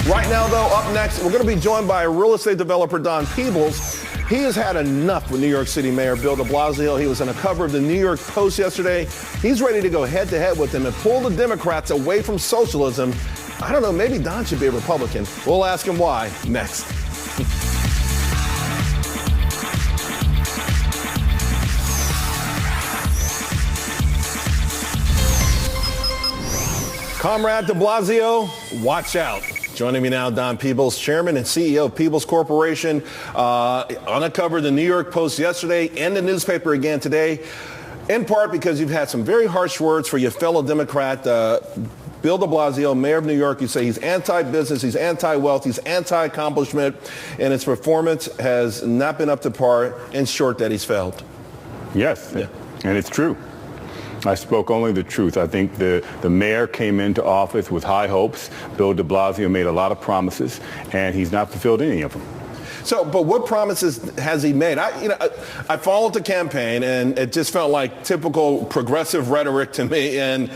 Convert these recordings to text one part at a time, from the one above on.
Right now, though, up next, we're going to be joined by real estate developer Don Peebles. He has had enough with New York City Mayor Bill de Blasio. He was on the cover of the New York Post yesterday. He's ready to go head-to-head with him and pull the Democrats away from socialism. I don't know, maybe Don should be a Republican. We'll ask him why next. Comrade de Blasio, watch out. Joining me now, Don Peebles, Chairman and CEO of Peebles Corporation, on the cover of the New York Post yesterday and the newspaper again today, in part because you've had some very harsh words for your fellow Democrat, Bill de Blasio, mayor of New York. You say he's anti-business, he's anti-wealth, he's anti-accomplishment, and his performance has not been up to par. In short, that he's failed. Yes, yeah. And it's true. I spoke only the truth. I think the mayor came into office with high hopes. Bill de Blasio made a lot of promises, and he's not fulfilled any of them. So, but what promises has he made? I followed the campaign, and it just felt like typical progressive rhetoric to me. And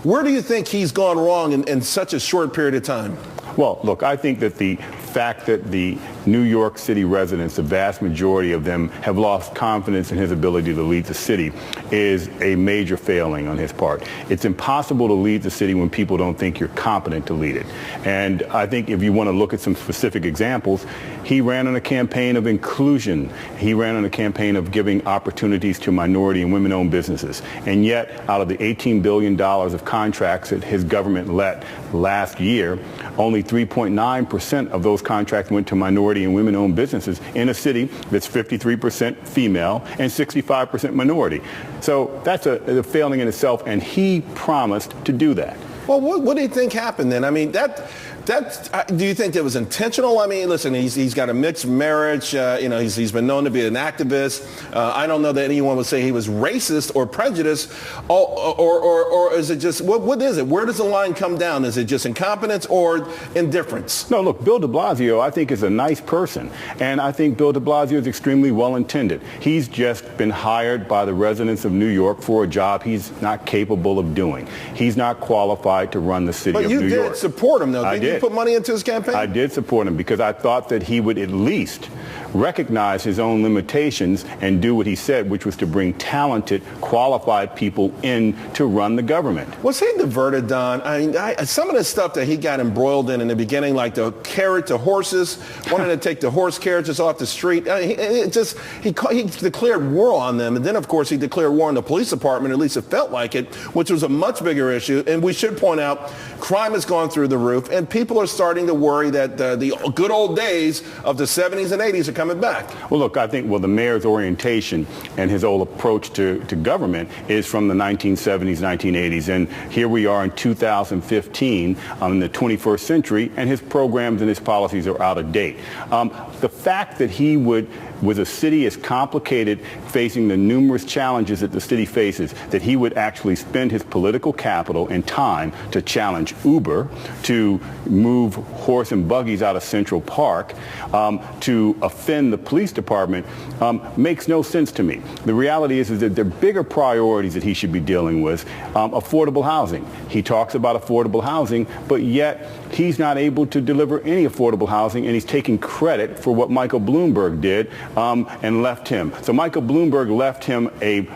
where do you think he's gone wrong in such a short period of time? Well, look, I think that the fact that the New York City residents, the vast majority of them, have lost confidence in his ability to lead the city is a major failing on his part. It's impossible to lead the city when people don't think you're competent to lead it. And I think if you want to look at some specific examples, he ran on a campaign of inclusion. He ran on a campaign of giving opportunities to minority and women-owned businesses. And yet, out of the $18 billion of contracts that his government let last year, only 3.9% of those contracts went to minority and women-owned businesses in a city that's 53% female and 65% minority. So that's a failing in itself, and he promised to do that. Well, what do you think happened then? I mean, do you think that was intentional? I mean, listen, he's got a mixed marriage. He's been known to be an activist. I don't know that anyone would say he was racist or prejudiced. Or is it just, what is it? Where does the line come down? Is it just incompetence or indifference? No, look, Bill de Blasio, I think, is a nice person. And I think Bill de Blasio is extremely well-intended. He's just been hired by the residents of New York for a job he's not capable of doing. He's not qualified to run the city of New York. But you did support him, though. I did. You put money into his campaign? I did support him because I thought that he would at least recognize his own limitations and do what he said, which was to bring talented, qualified people in to run the government. Was he diverted, Don? I mean, some of the stuff that he got embroiled in the beginning, like the carrot to horses, wanted to take the horse carriages off the street. He declared war on them. And then, of course, he declared war on the police department, at least it felt like it, which was a much bigger issue. And we should point out, crime has gone through the roof, and people are starting to worry that the good old days of the 70s and 80s are coming back. Well, look, I think, the mayor's orientation and his whole approach to government is from the 1970s, 1980s. And here we are in 2015, in the 21st century, and his programs and his policies are out of date. The fact that he would, with a city as complicated, facing the numerous challenges that the city faces, that he would actually spend his political capital and time to challenge Uber, to move horse and buggies out of Central Park, to offend the police department, makes no sense to me. The reality is that there are bigger priorities that he should be dealing with. Affordable housing. He talks about affordable housing, but yet he's not able to deliver any affordable housing, and he's taking credit for what Michael Bloomberg did and left him. So Michael Bloomberg left him a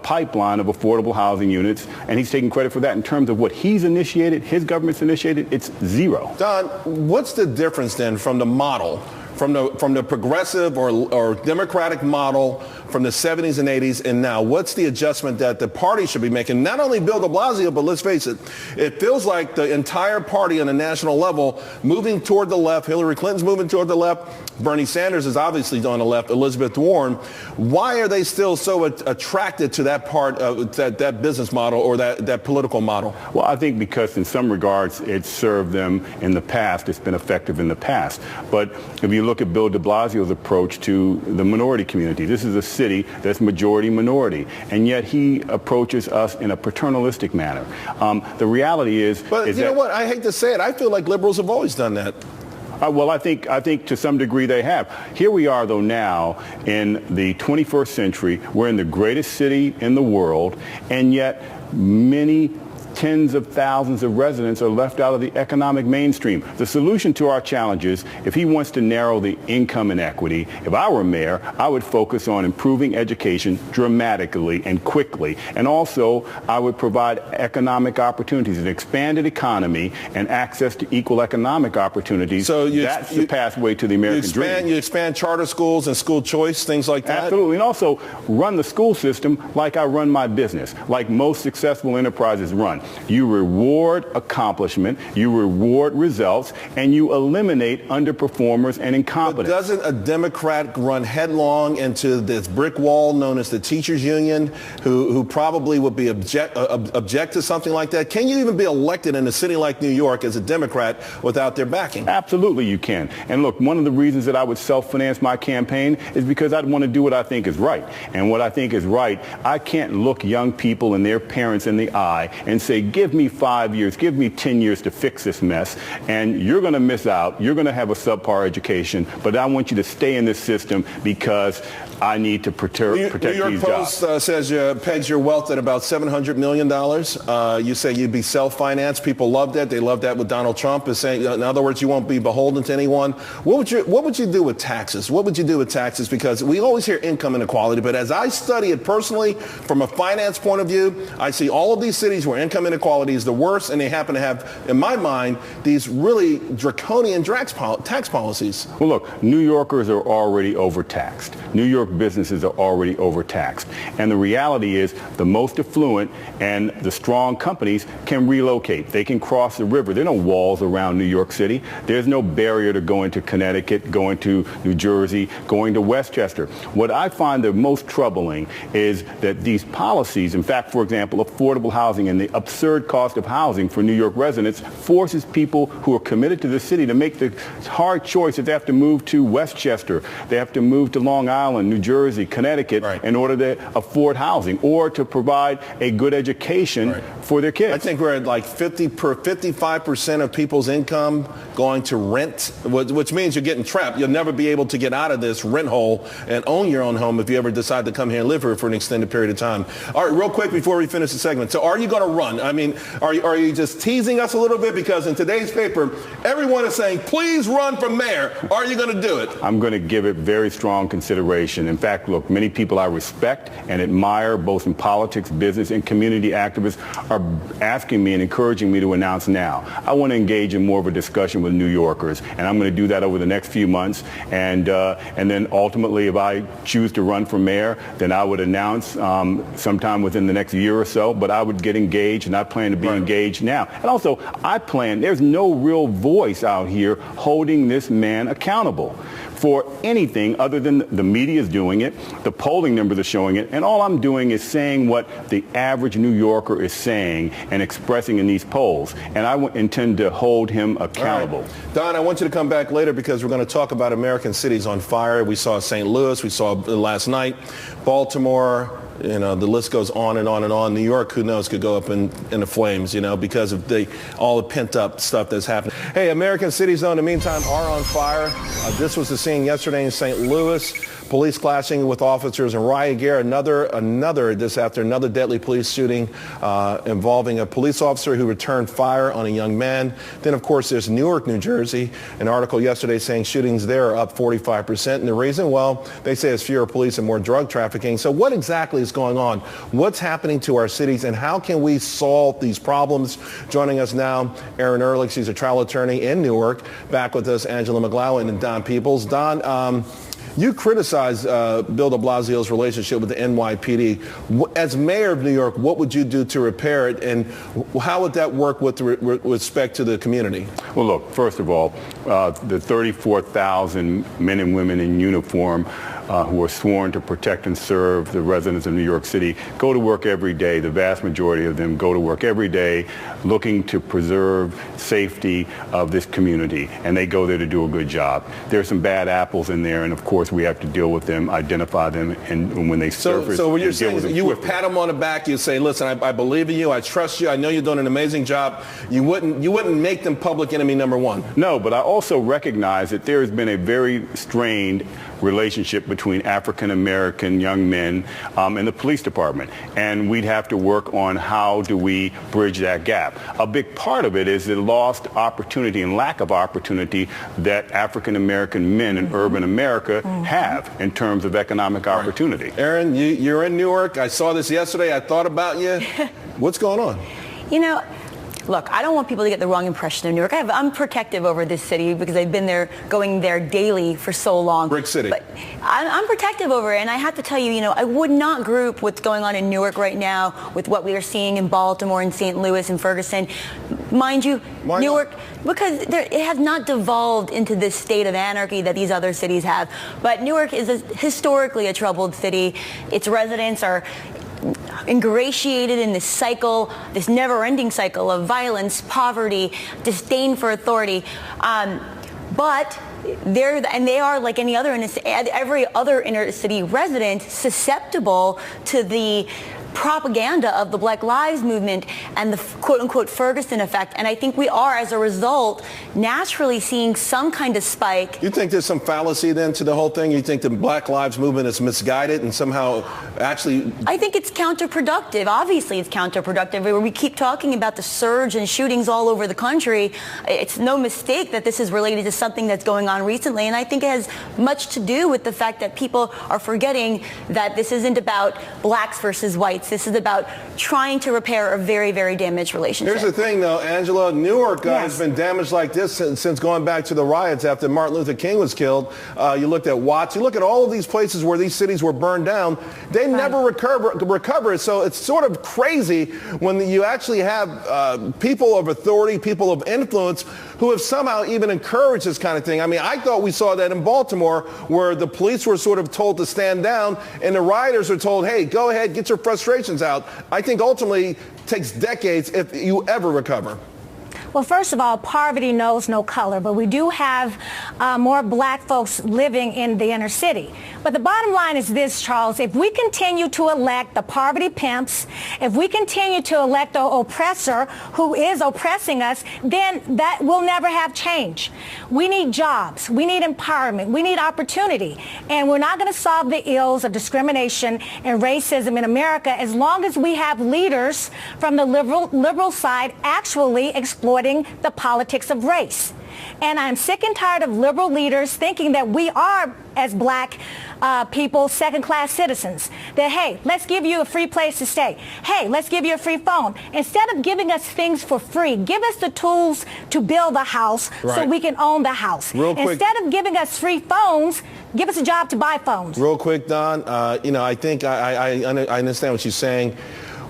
pipeline of affordable housing units, and he's taking credit for that. In terms of what he's initiated, his government's initiated, it's zero. Don, what's the difference then from the model, from the progressive or Democratic model from the 70s and 80s and now? What's the adjustment that the party should be making? Not only Bill de Blasio, but let's face it, it feels like the entire party on a national level moving toward the left. Hillary Clinton's moving toward the left. Bernie Sanders is obviously on the left. Elizabeth Warren. Why are they still so attracted to that part of that business model or that political model? Well, I think because in some regards it served them in the past. It's been effective in the past. But if you look at Bill de Blasio's approach to the minority community, this is a city that's majority minority, and yet he approaches us in a paternalistic manner. The reality is... But you know what? I hate to say it. I feel like liberals have always done that. Well, I think to some degree they have. Here we are, though, now in the 21st century. We're in the greatest city in the world, and yet many tens of thousands of residents are left out of the economic mainstream. The solution to our challenges, if he wants to narrow the income inequity, if I were mayor, I would focus on improving education dramatically and quickly. And also, I would provide economic opportunities, an expanded economy, and access to equal economic opportunities. So that's the pathway to the American dream. You expand charter schools and school choice, things like that? Absolutely. And also run the school system like I run my business, like most successful enterprises run. You reward accomplishment, you reward results, and you eliminate underperformers and incompetence. But doesn't a Democrat run headlong into this brick wall known as the teachers union, who probably would be object to something like that? Can you even be elected in a city like New York as a Democrat without their backing? Absolutely you can. And look, one of the reasons that I would self-finance my campaign is because I'd want to do what I think is right. And what I think is right, I can't look young people and their parents in the eye and say, give me 5 years, give me 10 years to fix this mess, and you're going to miss out. You're going to have a subpar education, but I want you to stay in this system because I need to protect these jobs. New York Post says pegs your wealth at about $700 million. You say you'd be self-financed. People love that. They love that with Donald Trump. Is saying, in other words, you won't be beholden to anyone. What would you do with taxes? What would you do with taxes? Because we always hear income inequality, but as I study it personally from a finance point of view, I see all of these cities where income inequality is the worst, and they happen to have, in my mind, these really draconian tax policies. Well, look, New Yorkers are already overtaxed. New York businesses are already overtaxed. And the reality is the most affluent and the strong companies can relocate. They can cross the river. There are no walls around New York City. There's no barrier to going to Connecticut, going to New Jersey, going to Westchester. What I find the most troubling is that these policies, in fact, for example, affordable housing and the absurd cost of housing for New York residents forces people who are committed to the city to make the hard choice that they have to move to Westchester, they have to move to Long Island, New Jersey, Connecticut, right, in order to afford housing or to provide a good education, right, for their kids. I think we're at like 55% of people's income going to rent, which means you're getting trapped. You'll never be able to get out of this rent hole and own your own home if you ever decide to come here and live here for an extended period of time. All right, real quick before we finish the segment. So are you going to run? I mean, are you just teasing us a little bit? Because in today's paper, everyone is saying, please run for mayor. Are you going to do it? I'm going to give it very strong consideration. In fact, look, many people I respect and admire, both in politics, business, and community activists, are asking me and encouraging me to announce now. I want to engage in more of a discussion with New Yorkers, and I'm going to do that over the next few months. And then ultimately, if I choose to run for mayor, then I would announce sometime within the next year or so. But I would get engaged, and I plan to be engaged now. And also, there's no real voice out here holding this man accountable for anything other than the media is doing it, the polling numbers are showing it, and all I'm doing is saying what the average New Yorker is saying and expressing in these polls, and I intend to hold him accountable. Right. Don, I want you to come back later because we're going to talk about American cities on fire. We saw St. Louis, we saw last night, Baltimore. You know, the list goes on and on and on. New York, who knows, could go up in the flames, you know, because of all the pent-up stuff that's happening. Hey, American cities, though, in the meantime, are on fire. This was the scene yesterday in St. Louis. Police clashing with officers in riot gear. Another deadly police shooting involving a police officer who returned fire on a young man. Then, of course, there's Newark, New Jersey. An article yesterday saying shootings there are up 45%. And the reason, well, they say it's fewer police and more drug trafficking. So what exactly is going on? What's happening to our cities, and how can we solve these problems? Joining us now, Erin Ehrlich. She's a trial attorney in Newark. Back with us, Angela McGlowan and Don Peebles. Don, you criticize Bill de Blasio's relationship with the NYPD. As mayor of New York, what would you do to repair it, and how would that work with respect to the community? Well, look, first of all, the 34,000 men and women in uniform who are sworn to protect and serve the residents of New York City go to work every day. The vast majority of them go to work every day looking to preserve safety of this community, and they go there to do a good job. There's some bad apples in there, and of course we have to deal with them, identify them, and when they surface. So what you're saying is you would pat them on the back, you say, listen, I believe in you, I trust you, I know you're doing an amazing job. You wouldn't make them public enemy number one. No, but I also also recognize that there has been a very strained relationship between African American young men and the police department, and we'd have to work on how do we bridge that gap. A big part of it is the lost opportunity and lack of opportunity that African American men in urban America have in terms of economic opportunity. Aaron, you're in Newark. I saw this yesterday. I thought about you. What's going on? You know, look, I don't want people to get the wrong impression of Newark. I'm protective over this city because I've been there, going there daily for so long. Brick City. But I'm protective over it, and I have to tell you, I would not group what's going on in Newark right now with what we are seeing in Baltimore and St. Louis and Ferguson. Mind you, Why Newark, not? because it has not devolved into this state of anarchy that these other cities have. But Newark is historically a troubled city. Its residents are ingratiated in this cycle, this never-ending cycle of violence, poverty, disdain for authority. But they are, like every other inner city resident, susceptible to the propaganda of the Black Lives Movement and the quote-unquote Ferguson effect. And I think we are, as a result, naturally seeing some kind of spike. You think there's some fallacy then to the whole thing? You think the Black Lives Movement is misguided and somehow actually... I think it's counterproductive. Obviously, it's counterproductive. We keep talking about the surge in shootings all over the country. It's no mistake that this is related to something that's going on recently. And I think it has much to do with the fact that people are forgetting that this isn't about blacks versus whites. This is about trying to repair a very, very damaged relationship. Here's the thing, though, Angela. Newark has been damaged like this since going back to the riots after Martin Luther King was killed. You looked at Watts. You look at all of these places where these cities were burned down. They never recover. So it's sort of crazy when you actually have people of authority, people of influence who have somehow even encouraged this kind of thing. I mean, I thought we saw that in Baltimore where the police were sort of told to stand down and the rioters are told, hey, go ahead, get your frustrations out. I think ultimately it takes decades if you ever recover. Well, first of all, poverty knows no color, but we do have more black folks living in the inner city. But the bottom line is this, Charles, if we continue to elect the poverty pimps, if we continue to elect the oppressor who is oppressing us, then that will never have change. We need jobs, we need empowerment, we need opportunity, and we're not going to solve the ills of discrimination and racism in America as long as we have leaders from the liberal side actually exploiting the politics of race. And I'm sick and tired of liberal leaders thinking that we are, as black people, second-class citizens. That, hey, let's give you a free place to stay. Hey, let's give you a free phone. Instead of giving us things for free, give us the tools to build a house so we can own the house. Instead of giving us free phones, give us a job to buy phones. Real quick, Don, I think I understand what you're saying.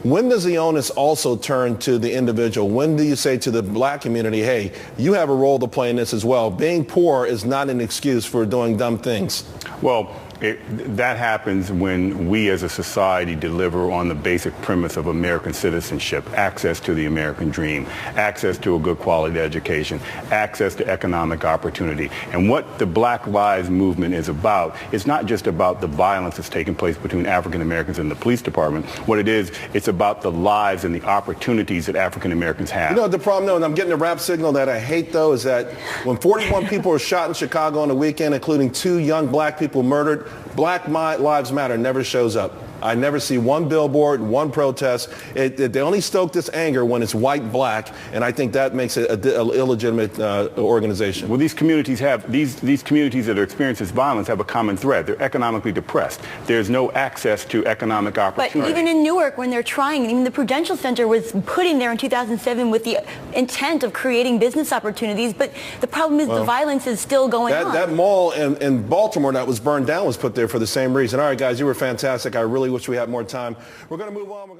When does the onus also turn to the individual? When do you say to the black community, hey, you have a role to play in this as well? Being poor is not an excuse for doing dumb things. Well, that happens when we as a society deliver on the basic premise of American citizenship, access to the American dream, access to a good quality education, access to economic opportunity. And what the Black Lives Movement is about, it's not just about the violence that's taking place between African Americans and the police department. What it is, it's about the lives and the opportunities that African Americans have. You know what the problem, though, and I'm getting a rap signal that I hate, though, is that when 41 people were shot in Chicago on the weekend, including 2 young black people murdered, Black Lives Matter never shows up. I never see one billboard, one protest. They only stoke this anger when it's white-black, and I think that makes it an illegitimate organization. Well, these communities these communities that are experiencing this violence have a common thread. They're economically depressed. There's no access to economic opportunity. But even in Newark, when they're trying, even the Prudential Center was put in there in 2007 with the intent of creating business opportunities, but the problem is the violence is still going on. That mall in Baltimore that was burned down was put there for the same reason. All right, guys, you were fantastic. I really wish we had more time. We're going to move on.